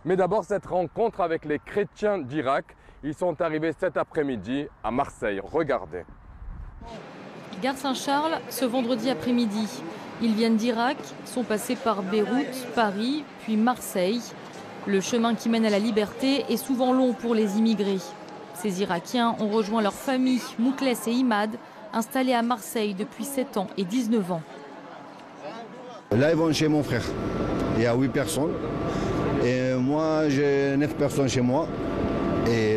Mais d'abord, cette rencontre avec les chrétiens d'Irak. Ils sont arrivés cet après-midi à Marseille. Regardez. Gare Saint-Charles, ce vendredi après-midi. Ils viennent d'Irak, sont passés par Beyrouth, Paris, puis Marseille. Le chemin qui mène à la liberté est souvent long pour les immigrés. Ces Irakiens ont rejoint leur famille, Mouklès et Imad, installés à Marseille depuis 7 ans et 19 ans. Là, ils vont chez mon frère. Il y a 8 personnes. Et moi, j'ai 9 personnes chez moi. Et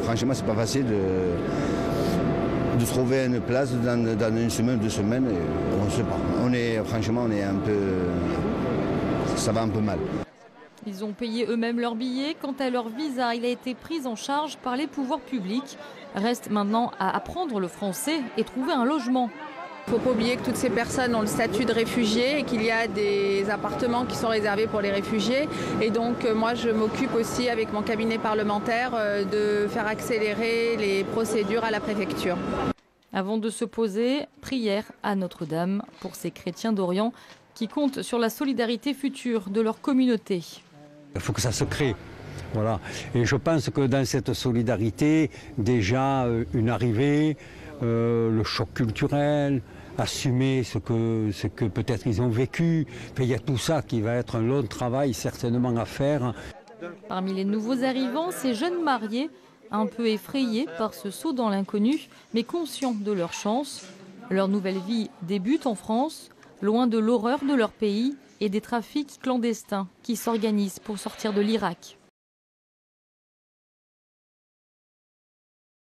franchement, c'est pas facile de trouver une place dans une semaine, 2 semaines. On ne sait pas. Franchement, on est un peu. Ça va un peu mal. Ils ont payé eux-mêmes leur billet. Quant à leur visa, il a été pris en charge par les pouvoirs publics. Reste maintenant à apprendre le français et trouver un logement. Il ne faut pas oublier que toutes ces personnes ont le statut de réfugiés et qu'il y a des appartements qui sont réservés pour les réfugiés. Et donc moi je m'occupe aussi avec mon cabinet parlementaire de faire accélérer les procédures à la préfecture. Avant de se poser, prière à Notre-Dame pour ces chrétiens d'Orient qui comptent sur la solidarité future de leur communauté. Il faut que ça se crée. Voilà. Et je pense que dans cette solidarité, déjà une arrivée, le choc culturel, assumer ce que peut-être ils ont vécu. Il y a tout ça qui va être un long travail certainement à faire. Parmi les nouveaux arrivants, ces jeunes mariés, un peu effrayés par ce saut dans l'inconnu, mais conscients de leur chance. Leur nouvelle vie débute en France, loin de l'horreur de leur pays et des trafics clandestins qui s'organisent pour sortir de l'Irak.